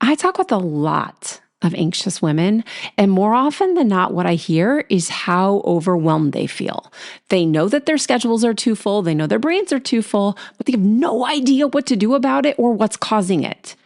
I talk with a lot of anxious women, and more often than not, what I hear is how overwhelmed they feel. They know that their schedules are too full, they know their brains are too full, but they have no idea what to do about it or what's causing it.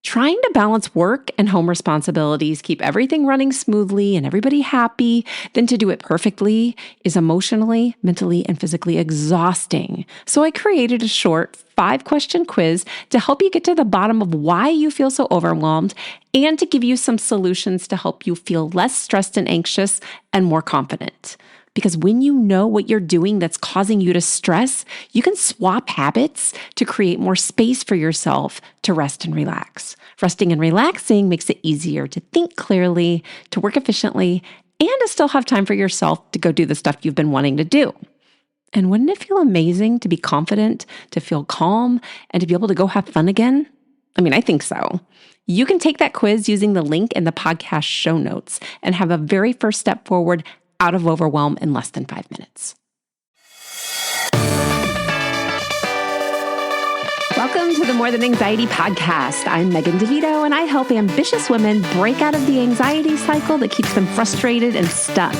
Trying to balance work and home responsibilities, keep everything running smoothly and everybody happy, then to do it perfectly is emotionally, mentally, and physically exhausting. So I created a short 5-question quiz to help you get to the bottom of why you feel so overwhelmed and to give you some solutions to help you feel less stressed and anxious and more confident. Because when you know what you're doing that's causing you to stress, you can swap habits to create more space for yourself to rest and relax. Resting and relaxing makes it easier to think clearly, to work efficiently, and to still have time for yourself to go do the stuff you've been wanting to do. And wouldn't it feel amazing to be confident, to feel calm, and to be able to go have fun again? I mean, I think so. You can take that quiz using the link in the podcast show notes and have a very first step forward out of overwhelm in less than 5 minutes. Welcome to the More Than Anxiety podcast. I'm Megan DeVito, and I help ambitious women break out of the anxiety cycle that keeps them frustrated and stuck.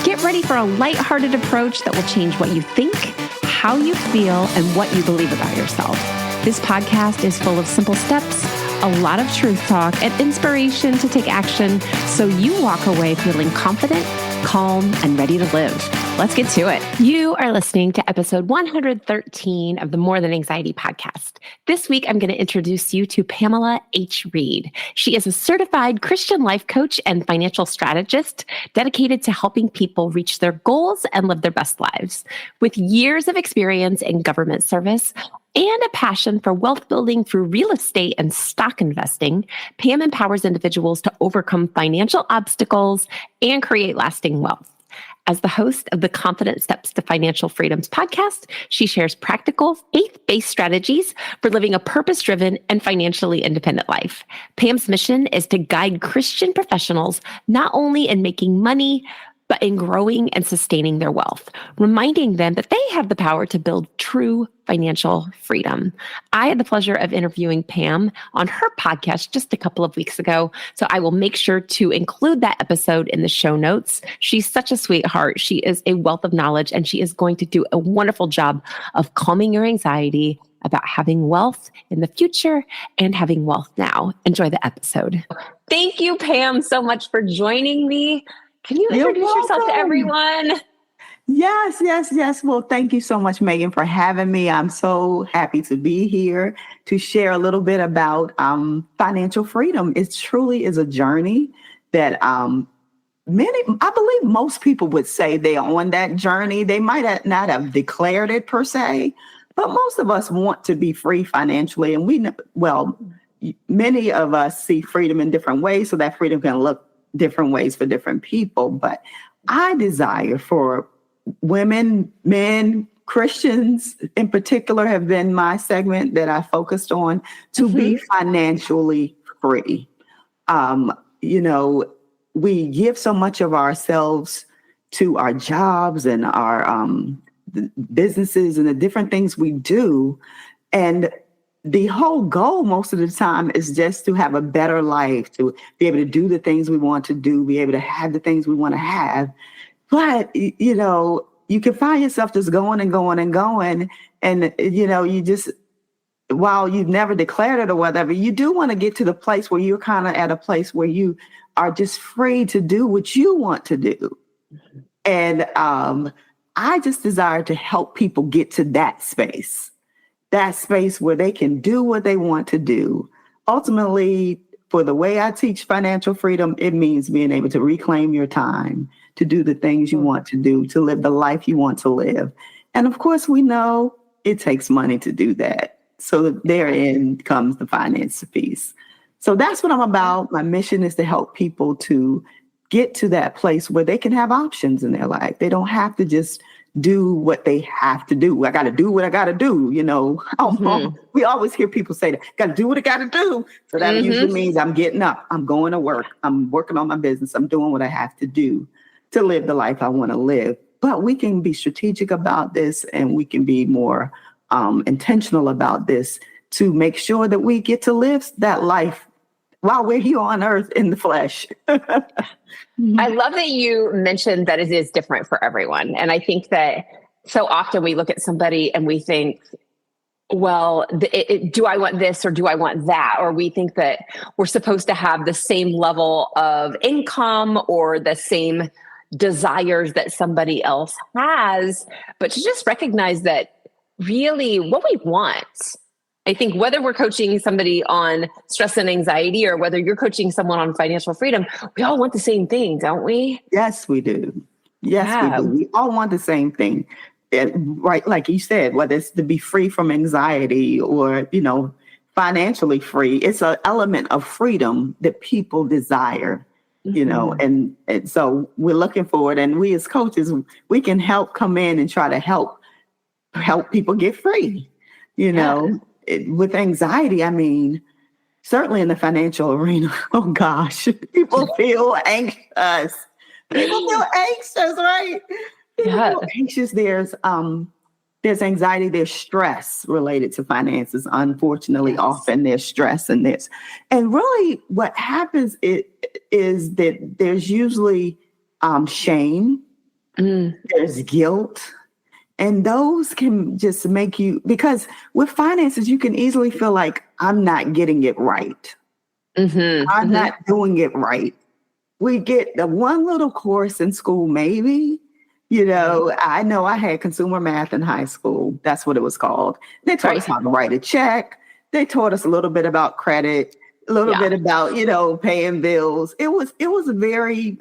Get ready for a lighthearted approach that will change what you think, how you feel, and what you believe about yourself. This podcast is full of simple steps, a lot of truth talk, and inspiration to take action so you walk away feeling confident, calm, and ready to live. Let's get to it. You are listening to episode 113 of the More Than Anxiety podcast. This week, I'm going to introduce you to Pamela H Reed. She is a certified Christian life coach and financial strategist dedicated to helping people reach their goals and live their best lives. With years of experience in government service and a passion for wealth building through real estate and stock investing, Pam empowers individuals to overcome financial obstacles and create lasting wealth. As the host of the Confident Steps to Financial Freedoms podcast, she shares practical, faith-based strategies for living a purpose-driven and financially independent life. Pam's mission is to guide Christian professionals not only in making money, but in growing and sustaining their wealth, reminding them that they have the power to build true financial freedom. I had the pleasure of interviewing Pam on her podcast just a couple of weeks ago, so I will make sure to include that episode in the show notes. She's such a sweetheart. She is a wealth of knowledge, and she is going to do a wonderful job of calming your anxiety about having wealth in the future and having wealth now. Enjoy the episode. Thank you, Pam, so much for joining me. Can you introduce yourself to everyone? Yes. Well, thank you so much, Megan, for having me. I'm so happy to be here to share a little bit about financial freedom. It truly is a journey that I believe most people would say they are on that journey. They might not have declared it per se, but most of us want to be free financially. And many of us see freedom in different ways, so that freedom can look different ways for different people. But I desire for women, men, Christians in particular have been my segment that I focused on to be financially free. We give so much of ourselves to our jobs and our businesses and the different things we do. And the whole goal most of the time is just to have a better life, to be able to do the things we want to do, be able to have the things we want to have. But, you can find yourself just going and going and going. And, you just, while you've never declared it or whatever, you do want to get to the place where you're kind of at a place where you are just free to do what you want to do. And I just desire to help people get to that space where they can do what they want to do. Ultimately, for the way I teach financial freedom, it means being able to reclaim your time, to do the things you want to do, to live the life you want to live. And of course, we know it takes money to do that. So therein comes the finance piece. So that's what I'm about. My mission is to help people to get to that place where they can have options in their life. They don't have to just do what they have to do. I got to do what I got to do. We always hear people say that, got to do what I got to do. So that usually means I'm getting up, I'm going to work, I'm working on my business, I'm doing what I have to do to live the life I want to live. But we can be strategic about this, and we can be more intentional about this to make sure that we get to live that life while we're here on earth in the flesh. I love that you mentioned that it is different for everyone. And I think that so often we look at somebody and we think, well, do I want this or do I want that? Or we think that we're supposed to have the same level of income or the same desires that somebody else has, but to just recognize that really what we want. I think whether we're coaching somebody on stress and anxiety or whether you're coaching someone on financial freedom, we all want the same thing, don't we? Yes, we do. Yes, we do. We all want the same thing. Right, like you said, whether it's to be free from anxiety or, financially free, it's an element of freedom that people desire, and so we're looking for it. And we as coaches, we can help come in and try to help people get free, with anxiety. I mean, certainly in the financial arena, oh gosh, people feel anxious. People feel anxious, right? Yeah. Anxious. There's anxiety, there's stress related to finances. Unfortunately, often there's stress in this. And really what happens is that there's usually shame, there's guilt, and those can just make you, because with finances, you can easily feel like I'm not getting it right. I'm not doing it right. We get the one little course in school, maybe. I know I had consumer math in high school. That's what it was called. They taught us how to write a check. They taught us a little bit about credit, a little bit about, paying bills. It was very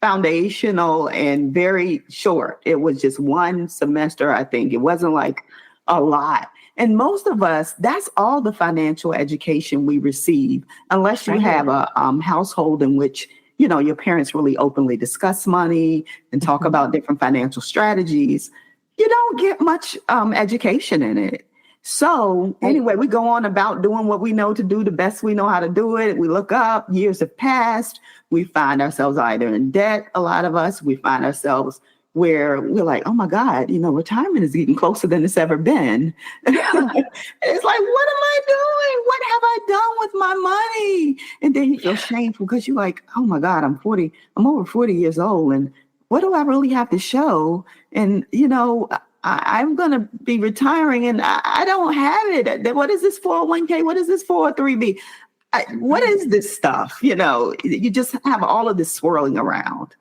foundational and very short. It was just one semester, I think. It wasn't like a lot. And most of us, that's all the financial education we receive, unless you have a household in which your parents really openly discuss money and talk about different financial strategies. You don't get much education in it. So anyway, we go on about doing what we know to do the best we know how to do it. We look up, years have passed. We find ourselves either in debt. A lot of us, we find ourselves where we're like, oh my God, retirement is getting closer than it's ever been. It's like, what am I doing? What have I done with my money? And then you feel shameful because you're like, oh my God, I'm over 40 years old. And what do I really have to show? And, I'm going to be retiring and I don't have it. What is this 401k? What is this 403b? What is this stuff? You just have all of this swirling around.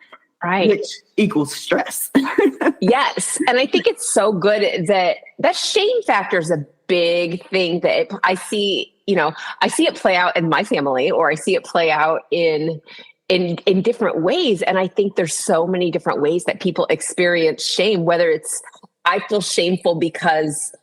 Right. Which equals stress. Yes. And I think it's so good that shame factor is a big thing that I see it play out in my family, or I see it play out in different ways. And I think there's so many different ways that people experience shame, whether it's, I feel shameful because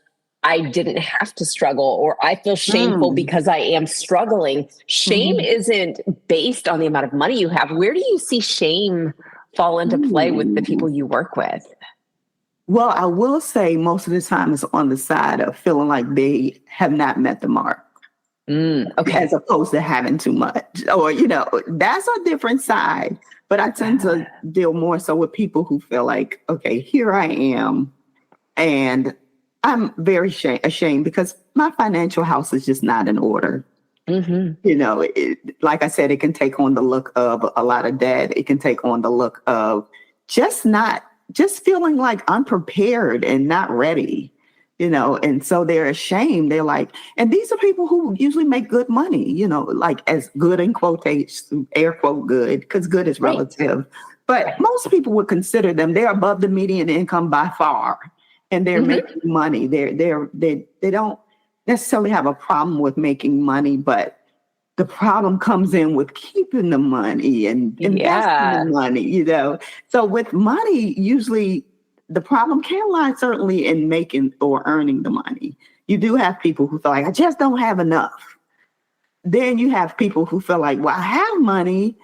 I didn't have to struggle, or I feel shameful because I am struggling. Shame isn't based on the amount of money you have. Where do you see shame fall into play with the people you work with? Well, I will say most of the time it's on the side of feeling like they have not met the mark. As opposed to having too much, or, that's a different side. But I tend to deal more so with people who feel like, okay, here I am. And I'm very ashamed because my financial house is just not in order. Like I said, it can take on the look of a lot of debt. It can take on the look of just feeling like unprepared and not ready, and so they're ashamed. They're like, and these are people who usually make good money, like as good in quotation, air quote good, because good is relative. But most people would consider them, they're above the median income by far, and they're making money. They don't necessarily have a problem with making money, but the problem comes in with keeping the money and investing the money, So with money, usually the problem can lie certainly in making or earning the money. You do have people who feel like, I just don't have enough. Then you have people who feel like, well, I have money,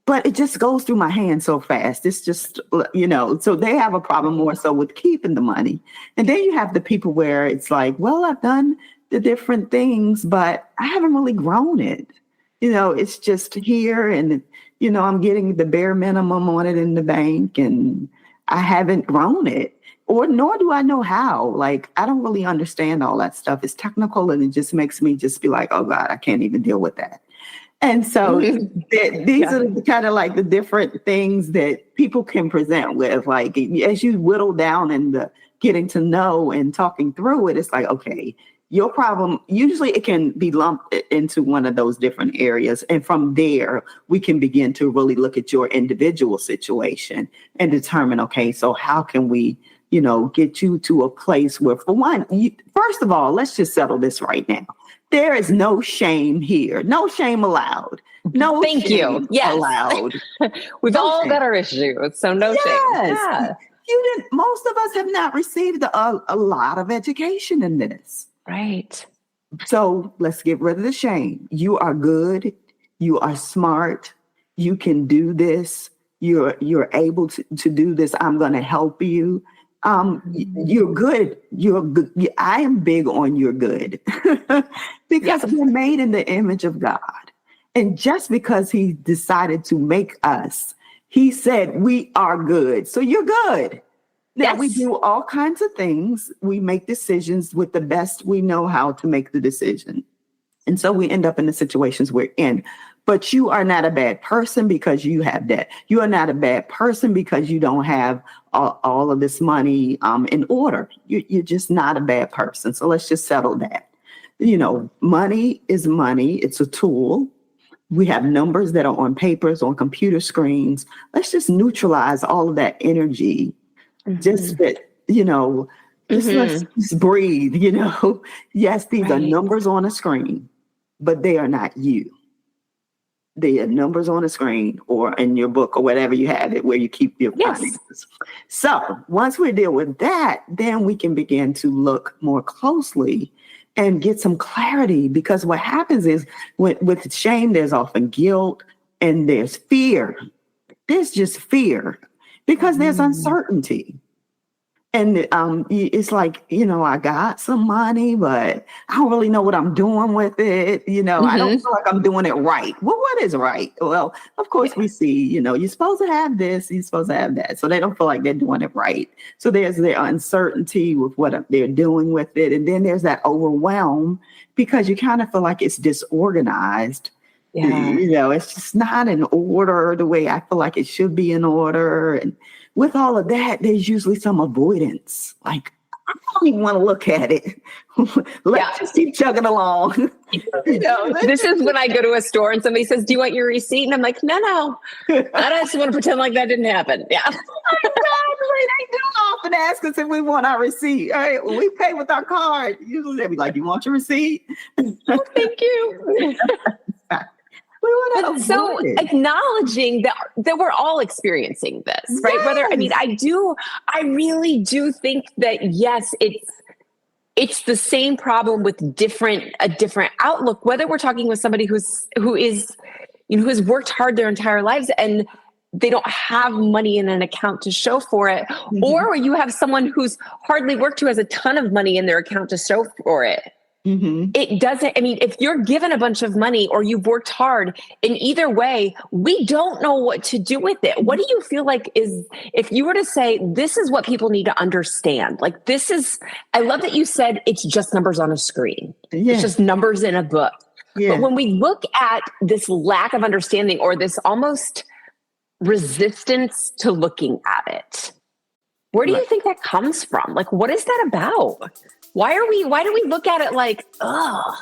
but it just goes through my hands so fast. It's just, so they have a problem more so with keeping the money. And then you have the people where it's like, well, I've done the different things, but I haven't really grown it. It's just here and, I'm getting the bare minimum on it in the bank and I haven't grown it, nor do I know how. Like, I don't really understand all that stuff. It's technical and it just makes me just be like, oh God, I can't even deal with that. And so these are kind of like the different things that people can present with. Like as you whittle down and the getting to know and talking through it, it's like, okay, your problem, usually it can be lumped into one of those different areas. And from there, we can begin to really look at your individual situation and determine, okay, so how can we, get you to a place where, for one, first of all, let's just settle this right now. There is no shame here. No shame allowed. No Thank shame you. Yes. allowed. We've No all shame. got our issues, so no shame. Yeah. Most of us have not received a lot of education in this. Right. So let's get rid of the shame. You are good. You are smart. You can do this. You're able to do this. I'm going to help you. You're good. You're good. I am big on you're good because we're made in the image of God. And just because he decided to make us, he said we are good. So you're good. Now we do all kinds of things. We make decisions with the best we know how to make the decision. And so we end up in the situations we're in. But you are not a bad person because you have that. You are not a bad person because you don't have all of this money in order. You're just not a bad person. So let's just settle that. Money is money. It's a tool. We have numbers that are on papers, on computer screens. Let's just neutralize all of that energy. Just that, let's just breathe, Yes, these are numbers on a screen, but they are not you. They are numbers on a screen or in your book or whatever you have it where you keep your finances. So once we deal with that, then we can begin to look more closely and get some clarity, because what happens is with shame, there's often guilt and there's fear. There's just fear because there's uncertainty. And it's like, I got some money, but I don't really know what I'm doing with it. I don't feel like I'm doing it right. Well, what is right? Well, of course, we see, you're supposed to have this, you're supposed to have that. So they don't feel like they're doing it right. So there's their uncertainty with what they're doing with it. And then there's that overwhelm because you kind of feel like it's disorganized. Yeah. It's just not in order the way I feel like it should be in order. And with all of that, there's usually some avoidance. Like, I don't even want to look at it. Let's just keep chugging along. This is when I go to a store and somebody says, "Do you want your receipt?" And I'm like, no. I just want to pretend like that didn't happen. Yeah. They do often ask us if we want our receipt. All right, when we pay with our card, usually they'll be like, "You want your receipt?" Oh, thank you. But so acknowledging that we're all experiencing this, right? I really do think that, yes, it's the same problem with a different outlook, whether we're talking with somebody who has worked hard their entire lives and they don't have money in an account to show for it, or you have someone who's hardly worked, who has a ton of money in their account to show for it. It doesn't, if you're given a bunch of money or you've worked hard, in either way, we don't know what to do with it. What do you feel like if you were to say, this is what people need to understand? Like, I love that you said it's just numbers on a screen. Yeah. It's just numbers in a book. Yeah. But when we look at this lack of understanding or this almost resistance to looking at it, where do you think that comes from? Like, what is that about? Why do we look at it like, ugh?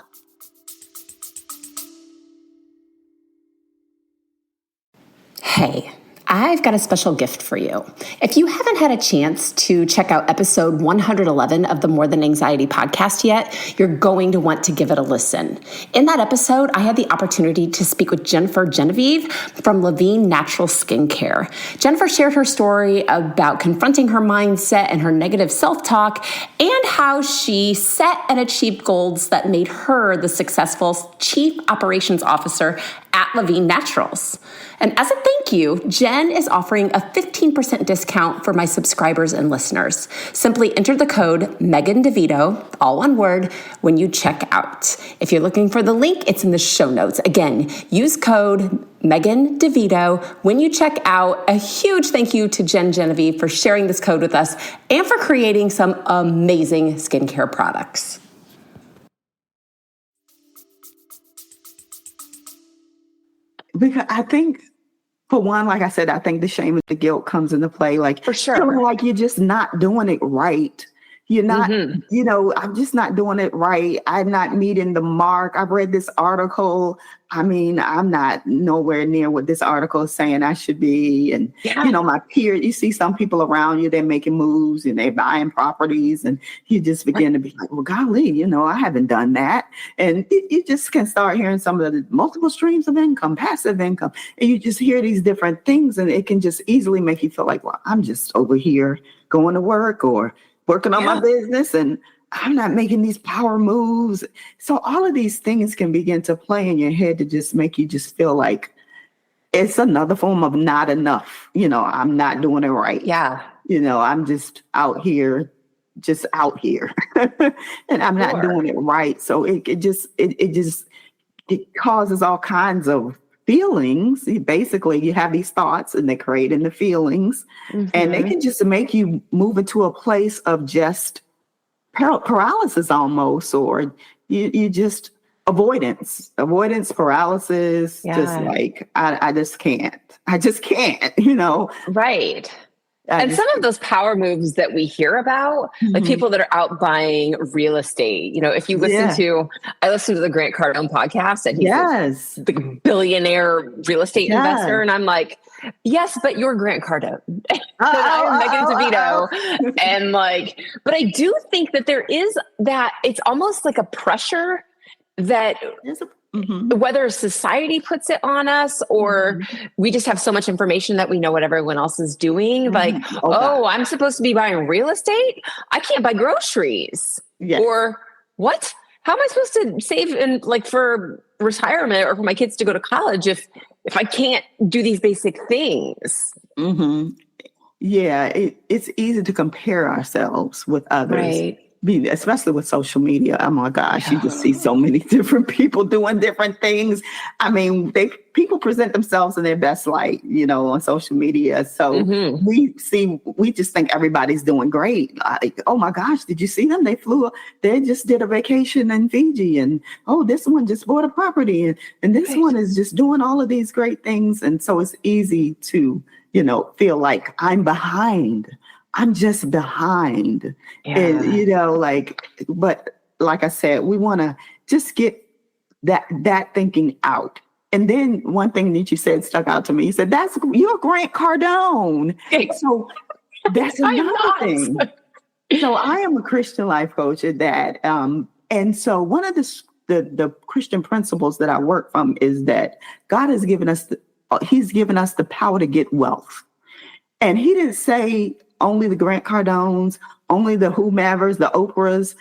Hey, I've got a special gift for you. If you haven't had a chance to check out episode 111 of the More Than Anxiety podcast yet, you're going to want to give it a listen. In that episode, I had the opportunity to speak with Jennifer Genevieve from Levine Natural Skincare. Jennifer shared her story about confronting her mindset and her negative self-talk and how she set and achieved goals that made her the successful Chief Operations Officer at Levine Naturals. And as a thank you, Jen is offering a 15% discount for my subscribers and listeners. Simply enter the code Megan DeVito, all one word, when you check out. If you're looking for the link, it's in the show notes. Again, use code Megan DeVito when you check out. A huge thank you to Jen Genevieve for sharing this code with us and for creating some amazing skincare products. Because I think, for one, like I said, I think the shame and the guilt comes into play. Like, For sure. feeling like you're just not doing it right. You're not, I'm just not doing it right. I'm not meeting the mark. I've read this article. I mean, I'm not nowhere near what this article is saying I should be. And, my peer, you see some people around you, they're making moves and they're buying properties. And you just begin to be like, well, golly, I haven't done that. And you just can start hearing some of the multiple streams of income, passive income. And you just hear these different things. And it can just easily make you feel like, well, I'm just over here going to work or working on my business, and I'm not making these power moves. So all of these things can begin to play in your head to just make you just feel like it's another form of not enough. I'm not doing it right. Yeah. I'm just out here, and I'm not doing it right. So it causes all kinds of feelings. Basically, you have these thoughts and they create in the feelings, and they can just make you move into a place of just paralysis almost, or you just avoidance paralysis. Just like, I just can't, Right. And some of those power moves that we hear about, like people that are out buying real estate, if you listen I listened to the Grant Cardone podcast, and he's the billionaire real estate investor. And I'm like, yes, but you're Grant Cardone. I'm Megan DeVito. And but I do think that there is that, it's almost like a pressure that whether society puts it on us or we just have so much information that we know what everyone else is doing. Like, I'm supposed to be buying real estate. I can't buy groceries. Or what? How am I supposed to save for retirement or for my kids to go to college if I can't do these basic things? Yeah, it's easy to compare ourselves with others. Right. Especially with social media. Oh my gosh, you just see so many different people doing different things. I mean, people present themselves in their best light, on social media. So we just think everybody's doing great. Like, oh my gosh, did you see them? They just did a vacation in Fiji, and this one just bought a property, and this one is just doing all of these great things. And so it's easy to, feel like I'm behind. I'm just behind. And, but like I said, we want to just get that thinking out. And then one thing that you said stuck out to me. You said, you're Grant Cardone. So that's another thing. So I am a Christian life coach at that. And so one of the Christian principles that I work from is that God has given us, he's given us the power to get wealth. And he didn't say only the Grant Cardones, only the whomevers, the Oprahs.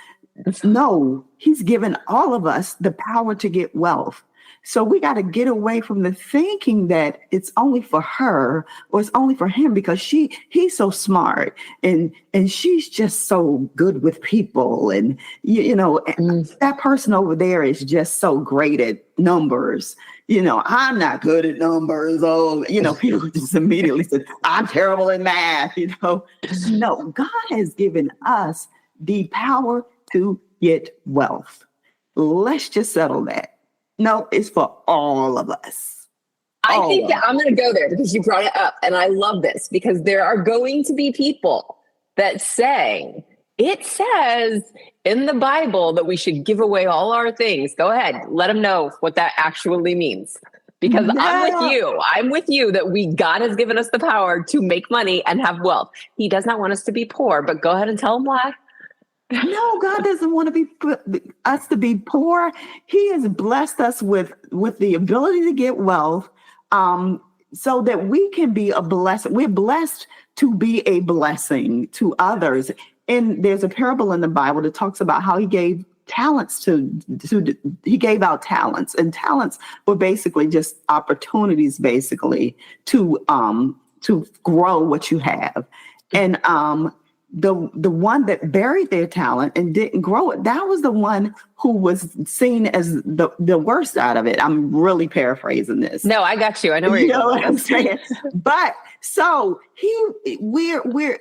No, he's given all of us the power to get wealth. So we got to get away from the thinking that it's only for her or it's only for him because he's so smart and she's just so good with people. And, that person over there is just so great at numbers. I'm not good at numbers. People just immediately say, I'm terrible at math. No, God has given us the power to get wealth. Let's just settle that. No, it's for all of us. I think that I'm going to go there because you brought it up. And I love this because there are going to be people that say, it says in the Bible that we should give away all our things. Go ahead. Let them know what that actually means. Because I'm with you that God has given us the power to make money and have wealth. He does not want us to be poor, but go ahead and tell him why. No, God doesn't want us to be poor. He has blessed us with the ability to get wealth, so that we can be a blessing. We're blessed to be a blessing to others. And there's a parable in the Bible that talks about how he gave talents he gave out talents, and talents were basically just opportunities, basically to grow what you have. And the one that buried their talent and didn't grow it, that was the one who was seen as the worst out of it. I'm really paraphrasing this. No, I got you. I know where you're going. What I'm saying. But so we're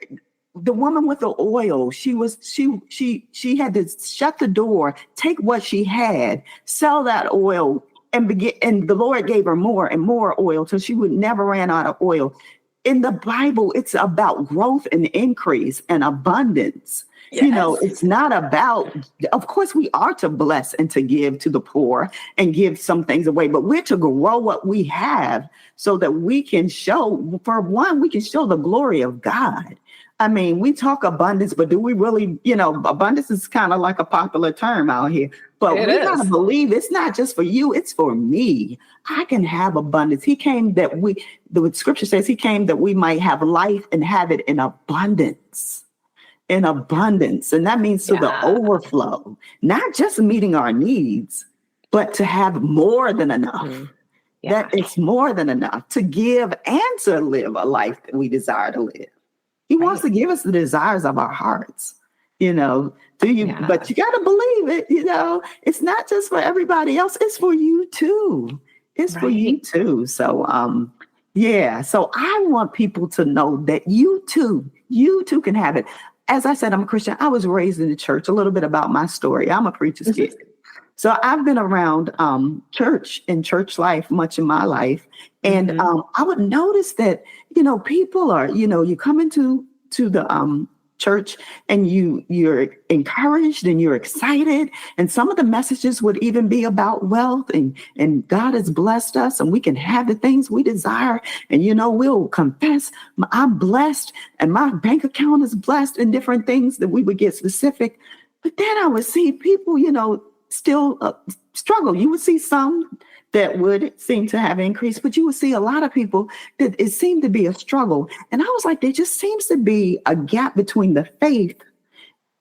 the woman with the oil. She had to shut the door, take what she had, sell that oil, and the Lord gave her more and more oil till she would never ran out of oil. In the Bible, it's about growth and increase and abundance. Yes. You know, it's not about, of course, we are to bless and to give to the poor and give some things away, but we're to grow what we have so that we can show, for one, we can show the glory of God. I mean, we talk abundance, but do we really, you know, abundance is kind of like a popular term out here, but we got to believe it's not just for you, it's for me. I can have abundance. He came that the scripture says he came that we might have life and have it in abundance. In abundance. And that means to the overflow, not just meeting our needs, but to have more than enough. Mm-hmm. Yeah. That it's more than enough to give and to live a life that we desire to live. He wants to give us the desires of our hearts, you know, but you got to believe it, you know, it's not just for everybody else. It's for you too. It's for you too. So, so I want people to know that you too can have it. As I said, I'm a Christian. I was raised in the church. A little bit about my story. I'm a preacher's kid. So I've been around church and church life much of my life. And I would notice that, you know, people are, you know, you come into the church and you're encouraged and you're excited. And some of the messages would even be about wealth and God has blessed us and we can have the things we desire. And, you know, we'll confess I'm blessed and my bank account is blessed and different things that we would get specific. But then I would see people, you know, still struggle. You would see some that would seem to have increased, but you would see a lot of people that it seemed to be a struggle. And I was like, there just seems to be a gap between the faith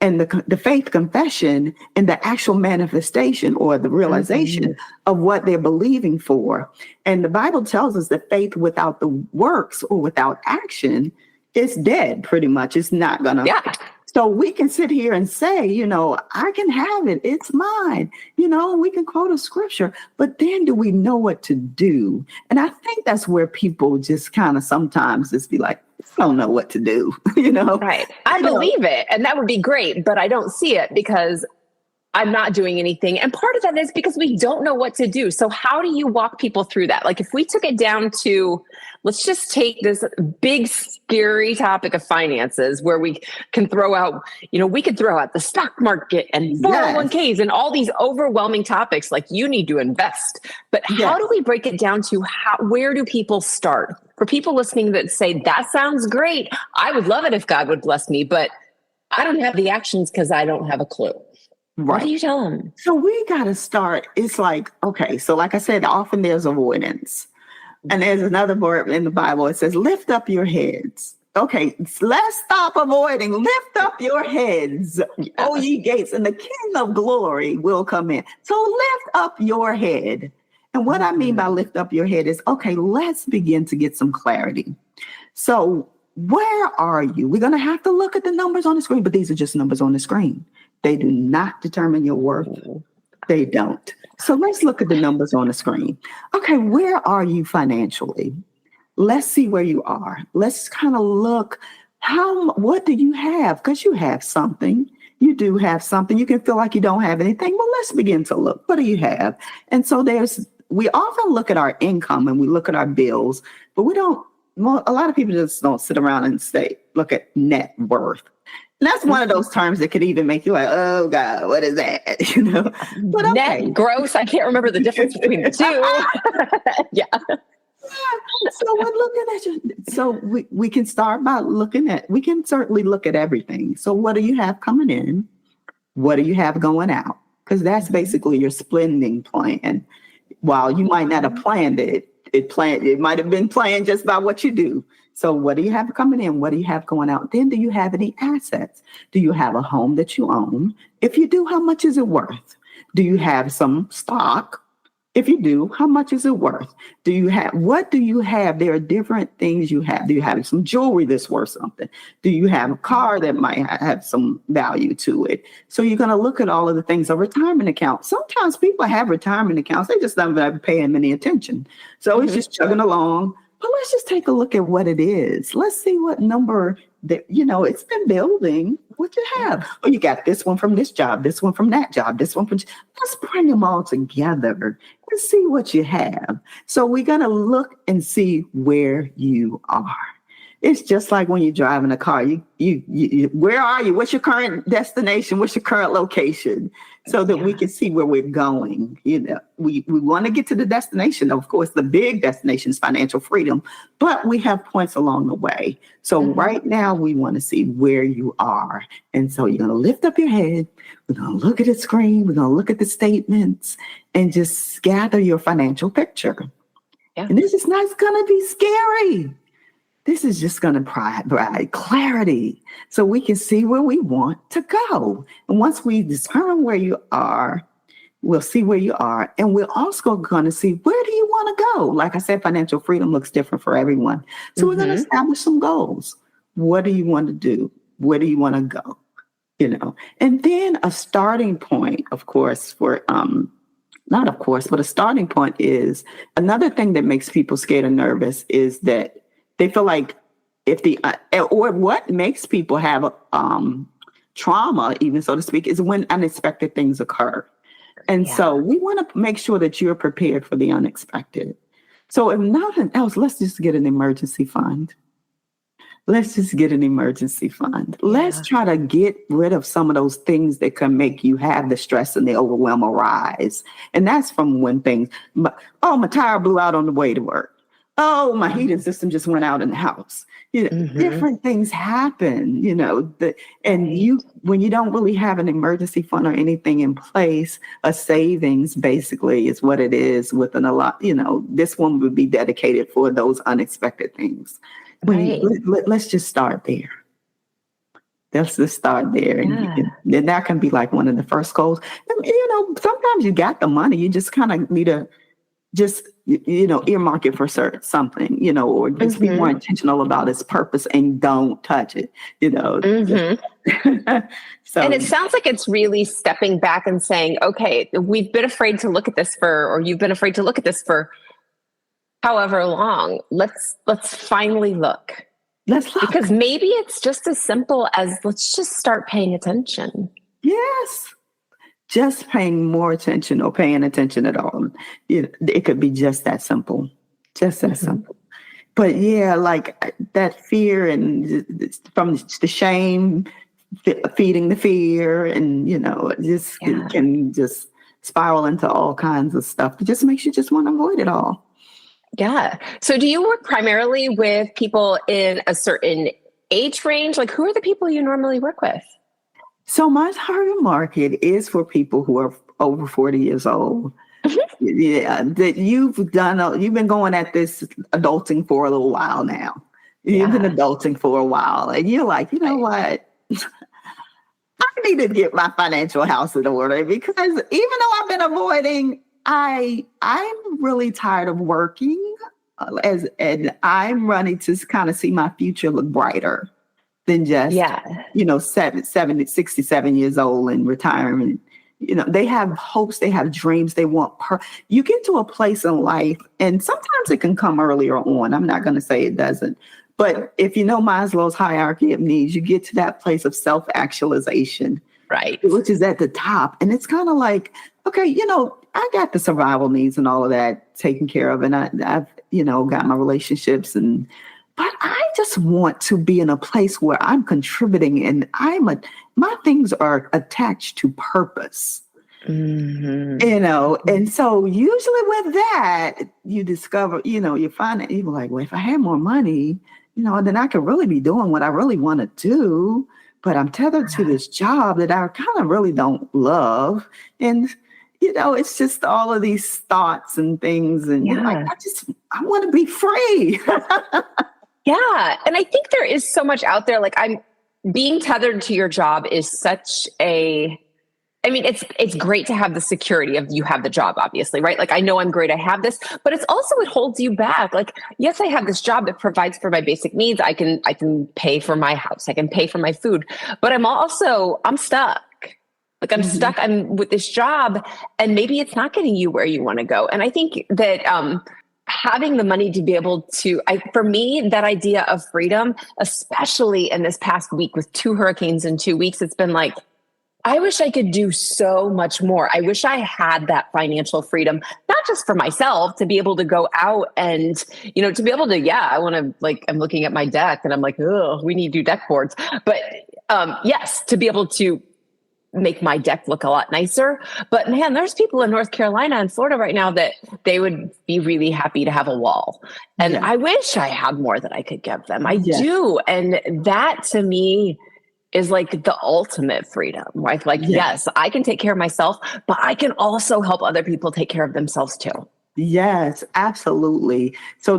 and the faith confession and the actual manifestation or the realization of what they're believing for. And the Bible tells us that faith without the works or without action is dead, pretty much. It's not gonna. Yeah. So we can sit here and say, you know, I can have it. It's mine. You know, we can quote a scripture, but then do we know what to do? And I think that's where people just kind of sometimes just be like, I don't know what to do, you know? Right. I believe it. And that would be great, but I don't see it because I'm not doing anything. And part of that is because we don't know what to do. So how do you walk people through that? Like if we took it down to, let's just take this big, scary topic of finances where we can throw out, you know, we could throw out the stock market and 401ks and all these overwhelming topics like you need to invest. But how do we break it down to where do people start? For people listening that say, that sounds great. I would love it if God would bless me, but I don't have the actions because I don't have a clue. Right. What do you tell them? So we got to start. It's like, okay, so like I said, often there's avoidance. And there's another word in the Bible. It says, lift up your heads. Okay, let's stop avoiding. Lift up your heads, O ye gates, and the King of glory will come in. So lift up your head. And what I mean by lift up your head is, okay, let's begin to get some clarity. So where are you? We're going to have to look at the numbers on the screen, but these are just numbers on the screen. They do not determine your worth. They don't. So let's look at the numbers on the screen. Okay, where are you financially? Let's see where you are. Let's kind of look, what do you have? Because you have something. You do have something. You can feel like you don't have anything. Well, let's begin to look. What do you have? And so we often look at our income and we look at our bills, but a lot of people just don't sit around and look at net worth. And that's one of those terms that could even make you like, oh God, what is that? You know, but okay. Net, gross. I can't remember the difference between the two. Yeah. So we're looking at you. So we can start by we can certainly look at everything. So what do you have coming in? What do you have going out? Because that's basically your spending plan. While you might not have planned it, it might have been planned just by what you do. So what do you have coming in? What do you have going out? Then do you have any assets? Do you have a home that you own? If you do, how much is it worth? Do you have some stock? If you do, how much is it worth? What do you have? There are different things you have. Do you have some jewelry that's worth something? Do you have a car that might have some value to it? So you're going to look at all of the things. A retirement account. Sometimes people have retirement accounts. They just don't pay them any attention. So it's just chugging along. But let's just take a look at what it is. Let's see what number that, it's been building. What you have? Oh, you got this one from this job, this one from that job, this one from. Let's bring them all together and see what you have. So we're going to look and see where you are. It's just like when you're driving a car. You where are you? What's your current destination? What's your current location? So that we can see where we're going. We want to get to the destination. Of course, the big destination is financial freedom, but we have points along the way. So right now we want to see where you are. And so you're going to lift up your head. We're going to look at the screen. We're going to look at the statements and just gather your financial picture. Yeah. And this is not going to be scary. This is just going to provide clarity so we can see where we want to go. And once we determine where you are, we'll see where you are. And we're also going to see, where do you want to go? Like I said, financial freedom looks different for everyone. So we're going to establish some goals. What do you want to do? Where do you want to go? And then a starting point, of course, but a starting point is another thing that makes people scared and nervous is that they feel like or what makes people have trauma, even so to speak, is when unexpected things occur. And so we want to make sure that you're prepared for the unexpected. So if nothing else, let's just get an emergency fund. Let's try to get rid of some of those things that can make you have the stress and the overwhelm arise. And that's from when my tire blew out on the way to work. Oh, my heating system just went out in the house. Different things happen, when you don't really have an emergency fund or anything in place, a savings basically is what it is within a lot, this one would be dedicated for those unexpected things. Let's just start there. Let's just start there. Yeah. And that can be like one of the first goals. And, sometimes you got the money, you just kind of need to just, earmark it for something, or just be more intentional about its purpose and don't touch it, So, and it sounds like it's really stepping back and saying, okay, we've been afraid to look at this or you've been afraid to look at this for however long. Let's finally look. Let's look. Because maybe it's just as simple as let's just start paying attention. Yes. Just paying more attention or paying attention at all. It could be just that simple. Just that simple. But like that fear and from the shame, feeding the fear and, it can just spiral into all kinds of stuff. It just makes you just want to avoid it all. Yeah. So do you work primarily with people in a certain age range? Like, who are the people you normally work with? So my target market is for people who are over 40 years old. Yeah, that you've been going at this adulting for a little while now. You've been adulting for a while, and you're like, what? I need to get my financial house in order because even though I've been avoiding, I'm really tired of working, and I'm running to kind of see my future look brighter than just, 67 years old and retirement. They have hopes, they have dreams, they want you get to a place in life, and sometimes it can come earlier on. I'm not going to say it doesn't. But if you know Maslow's hierarchy of needs, you get to that place of self-actualization, right? Which is at the top. And it's kind of like, okay, I got the survival needs and all of that taken care of. And I've got my relationships but I just want to be in a place where I'm contributing and my things are attached to purpose, and so usually with that, you discover, you find that you're like, well, if I had more money, then I could really be doing what I really want to do, but I'm tethered to this job that I kind of really don't love. And, it's just all of these thoughts and things. And you're like, I want to be free. Yeah. And I think there is so much out there. Like being tethered to your job is such it's great to have the security of you have the job, obviously, right? Like, I know I'm great. I have this, but it's also, it holds you back. Like, yes, I have this job that provides for my basic needs. I can pay for my house. I can pay for my food, but I'm stuck. Like I'm with this job and maybe it's not getting you where you want to go. And I think that, having the money to be able to, for me, that idea of freedom, especially in this past week with 2 hurricanes in 2 weeks, it's been like, I wish I could do so much more. I wish I had that financial freedom, not just for myself to be able to go out and, to be able to, I want to, like, I'm looking at my deck and I'm like, oh, we need new deck boards. But yes, to be able to make my deck look a lot nicer. But man, there's people in North Carolina and Florida right now that they would be really happy to have a wall. And I wish I had more that I could give them. I do. And that to me is like the ultimate freedom, right? Like, yes, I can take care of myself, but I can also help other people take care of themselves too. Yes, absolutely. So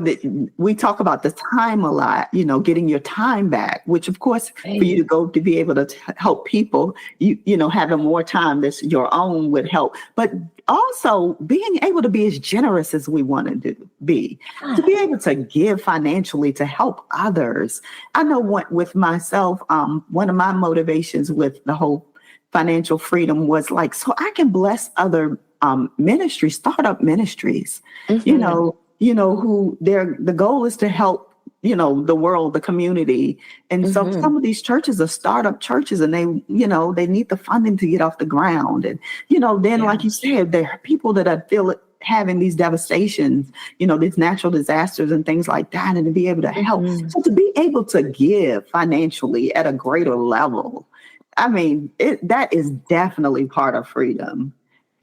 we talk about the time a lot, getting your time back, which of course, for you to go to be able to help people, having more time that's your own would help. But also being able to be as generous as we want to be, to be able to give financially to help others. I know with myself, one of my motivations with the whole financial freedom was like, so I can bless other ministries, startup ministries, who the goal is to help, the world, the community. And so some of these churches are startup churches and they need the funding to get off the ground. And, like you said, there are people that are having these devastations, these natural disasters and things like that, and to be able to help. So to be able to give financially at a greater level, I mean, that is definitely part of freedom.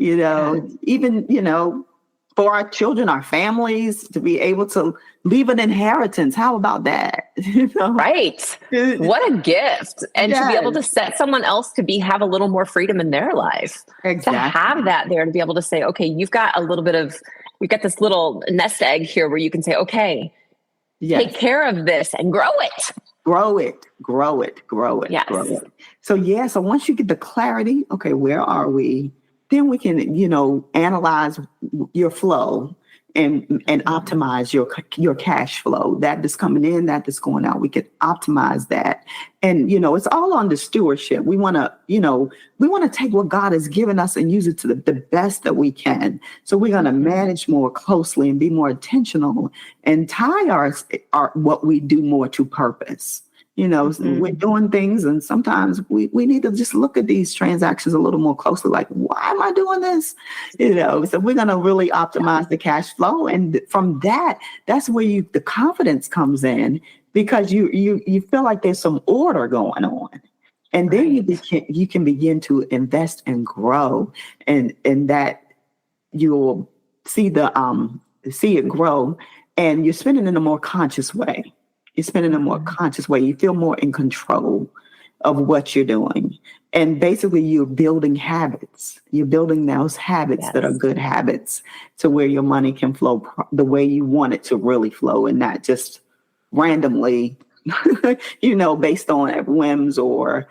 Even, for our children, our families, to be able to leave an inheritance. How about that? Right. What a gift. And to be able to set someone else to have a little more freedom in their life. Exactly. To have that there, to be able to say, okay, you've got this little nest egg here where you can say, okay, take care of this and grow it. Grow it. Yes. Grow it. So once you get the clarity, okay, where are we? Then we can, analyze your flow and optimize your cash flow. That is coming in, that is going out. We can optimize that. And, it's all under stewardship. We want to take what God has given us and use it to the best that we can. So we're going to manage more closely and be more intentional and tie our what we do more to purpose. We're doing things, and sometimes we need to just look at these transactions a little more closely. Like, why am I doing this? So we're going to really optimize the cash flow, and from that's where the confidence comes in, because you feel like there's some order going on, and then you can begin to invest and grow, and that you'll see it grow, and you're spending in a more conscious way. You spend in a more conscious way. You feel more in control of what you're doing. And basically, you're building habits. You're building those habits that are good habits, to where your money can flow the way you want it to really flow, and not just randomly, based on whims or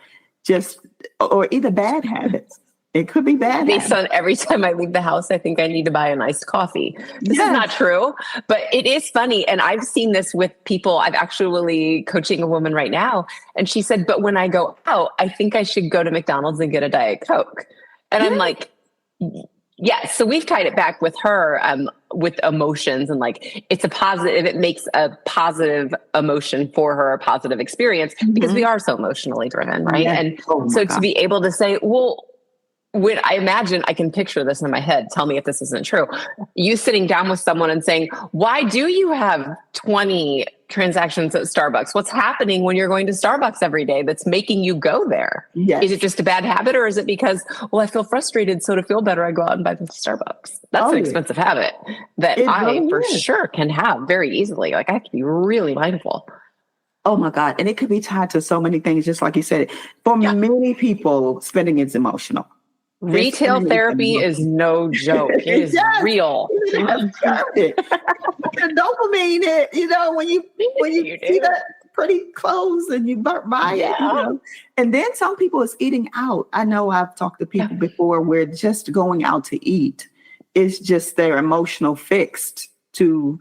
either bad habits. It could be bad. Based on every time I leave the house, I think I need to buy an iced coffee. This is not true, but it is funny. And I've seen this with people. I'm actually coaching a woman right now. And she said, but when I go out, I think I should go to McDonald's and get a Diet Coke. And I'm like, yes. So we've tied it back with her with emotions, and like, it's a positive, it makes a positive emotion for her, a positive experience, because we are so emotionally driven. Right. And so to be able to say, well, when I imagine, I can picture this in my head. Tell me if this isn't true. You sitting down with someone and saying, why do you have 20 transactions at Starbucks? What's happening when you're going to Starbucks every day that's making you go there? Yes. Is it just a bad habit, or is it because, I feel frustrated, so to feel better, I go out and buy the Starbucks? That's an expensive habit that for sure can have very easily. Like, I have to be really mindful. Oh my God. And it could be tied to so many things, just like you said. For many people, spending is emotional. Retail therapy is no joke. It is real. The dopamine, when you see that pretty clothes and you buy it, And then some people is eating out. I know I've talked to people before where just going out to eat is just their emotional fixed to,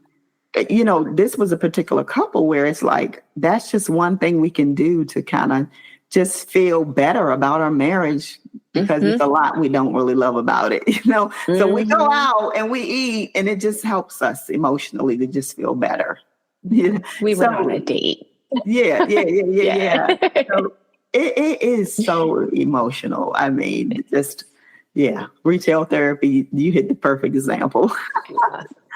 this was a particular couple where it's like, that's just one thing we can do to kind of just feel better about our marriage because it's a lot we don't really love about it, So we go out and we eat, and it just helps us emotionally to just feel better. We went on a date. Yeah. So it is so emotional. I mean, retail therapy, you hit the perfect example.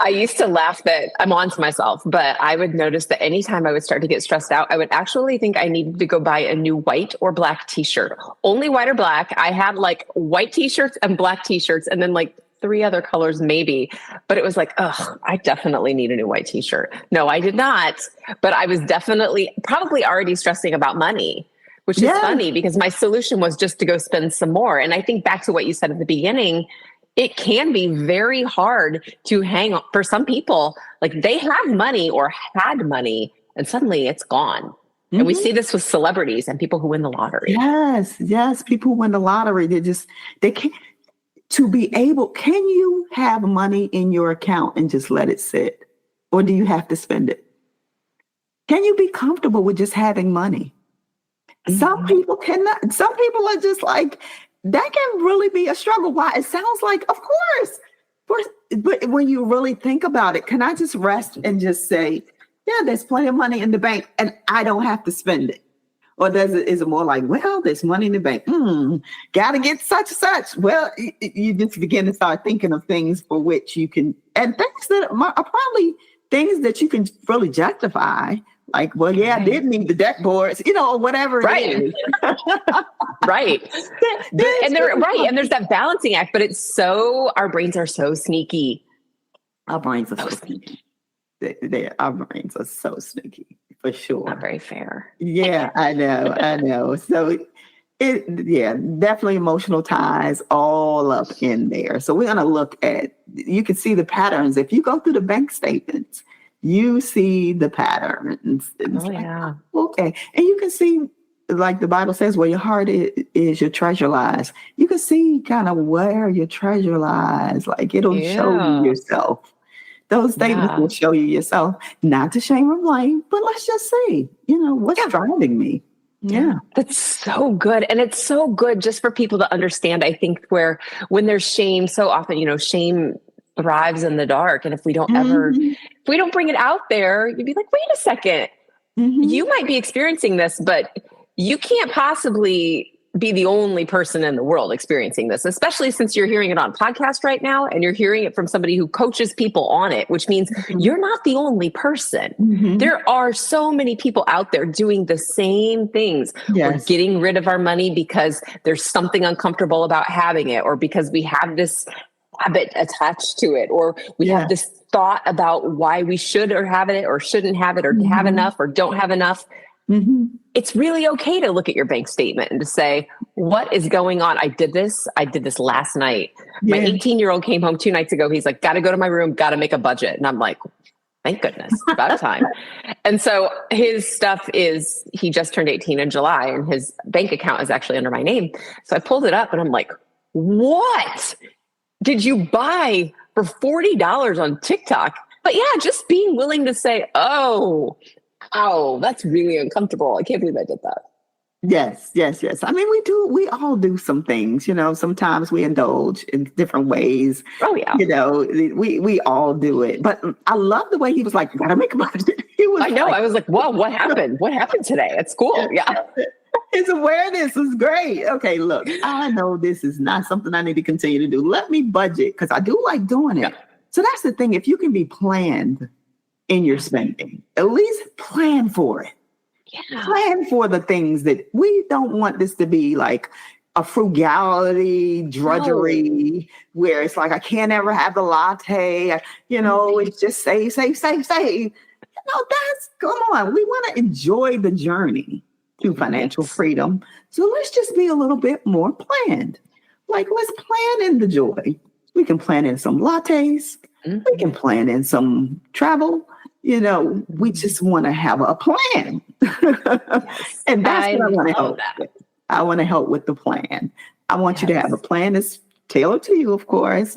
I used to laugh that I'm on to myself, but I would notice that anytime I would start to get stressed out, I would actually think I needed to go buy a new white or black t-shirt. Only white or black. I had like white t-shirts and black t-shirts, and then like 3 other colors maybe. But it was like, I definitely need a new white t-shirt. No, I did not. But I was definitely probably already stressing about money, which is funny because my solution was just to go spend some more. And I think back to what you said at the beginning, it can be very hard to hang on for some people. Like they have money or had money and suddenly it's gone. And we see this with celebrities and people who win the lottery. Yes. People who win the lottery. They can't can you have money in your account and just let it sit? Or do you have to spend it? Can you be comfortable with just having money? Some people cannot. Some people are just like, that can really be a struggle. Why? It sounds like, of course. But when you really think about it, can I just rest and just say, there's plenty of money in the bank and I don't have to spend it? Or is it more like, well, there's money in the bank. Got to get such and such. Well, you just begin to start thinking of things for which you can, and things that are probably things that you can really justify. Like, well, I did need the deck boards, or whatever it is. Right. And there's that balancing act, but our brains are so sneaky. Our brains are so sneaky. Our brains are so sneaky, for sure. Not very fair. Yeah, I know. So definitely emotional ties all up in there. So we're going to look at, you can see the patterns. If you go through the bank statements, you see the patterns. Okay. And you can see, like the Bible says, where your heart is, your treasure lies. You can see kind of where your treasure lies. Like it'll show you yourself. Those statements will show you yourself, not to shame or blame, but let's just see, what's driving me. Yeah. That's so good. And it's so good just for people to understand, I think, when there's shame, so often, shame thrives in the dark. And if we don't if we don't bring it out there, you'd be like, wait a second, you might be experiencing this, but you can't possibly be the only person in the world experiencing this, especially since you're hearing it on podcast right now and you're hearing it from somebody who coaches people on it, which means you're not the only person. There are so many people out there doing the same things. We're getting rid of our money because there's something uncomfortable about having it, or because we have this habit attached to it, or we have this thought about why we should or have it or shouldn't have it, or have enough or don't have enough. It's really okay to look at your bank statement and to say, what is going on? I did this last night. My 18-year-old came home 2 nights ago. He's like, got to go to my room, got to make a budget. And I'm like, thank goodness, about time. And so his stuff is, he just turned 18 in July and his bank account is actually under my name. So I pulled it up and I'm like, what did you buy for $40 on TikTok? But just being willing to say, oh, that's really uncomfortable. I can't believe I did that. Yes. I mean, we all do some things, sometimes we indulge in different ways. Oh yeah. We all do it. But I love the way he was like, gotta make a budget. I was like, whoa, what happened? What happened today at school? Yeah. His awareness is great. Okay, look, I know this is not something I need to continue to do. Let me budget, because I do like doing it. So that's the thing. If you can be planned in your spending, at least plan for it. Plan for the things that we don't want this to be like a frugality, drudgery, where it's like, I can't ever have the latte. It's just save. Come on. We want to enjoy the journey to financial freedom. So let's just be a little bit more planned. Like, let's plan in the joy. We can plan in some lattes. We can plan in some travel. We just want to have a plan. And that's what I want to help with. I want to help with the plan. I want you to have a plan that's tailored to you, of course,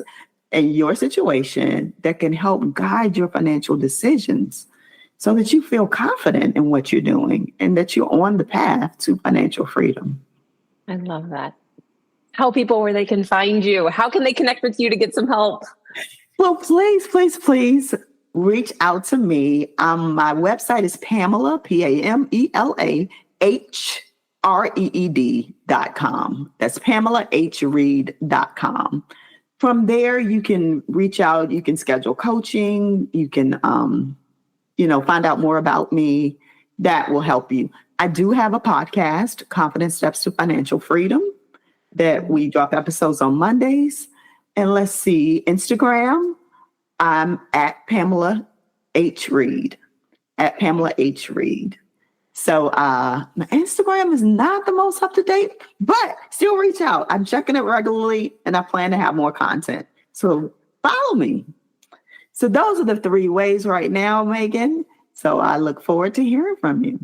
and your situation that can help guide your financial decisions. so that you feel confident in what you're doing and that you're on the path to financial freedom. I love that. Tell people where they can find you. How can they connect with you to get some help? Well, please reach out to me. My website is Pamela, PamelaHreed.com. That's PamelaHreed.com. From there, you can reach out. You can schedule coaching. You can, find out more about me. That will help you. I do have a podcast, Confident Steps to Financial Freedom, that we drop episodes on Mondays. And let's see, Instagram, I'm at Pamela H Reed, at Pamela H Reed. So my Instagram is not the most up to date, but still reach out. I'm checking it regularly and I plan to have more content. So follow me. So those are the 3 ways right now, Megan. So I look forward to hearing from you.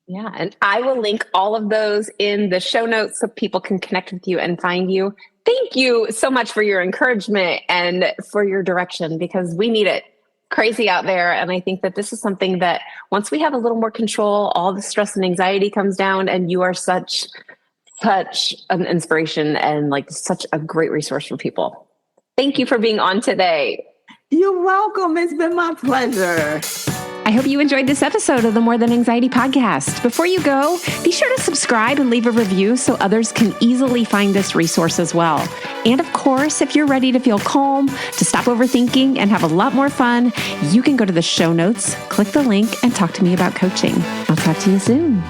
Yeah. And I will link all of those in the show notes so people can connect with you and find you. Thank you so much for your encouragement and for your direction, because we need it crazy out there. And I think that this is something that once we have a little more control, all the stress and anxiety comes down, and you are such an inspiration and like such a great resource for people. Thank you for being on today. You're welcome. It's been my pleasure. I hope you enjoyed this episode of the More Than Anxiety podcast. Before you go, be sure to subscribe and leave a review so others can easily find this resource as well. And of course, if you're ready to feel calm, to stop overthinking and have a lot more fun, you can go to the show notes, click the link, and talk to me about coaching. I'll talk to you soon.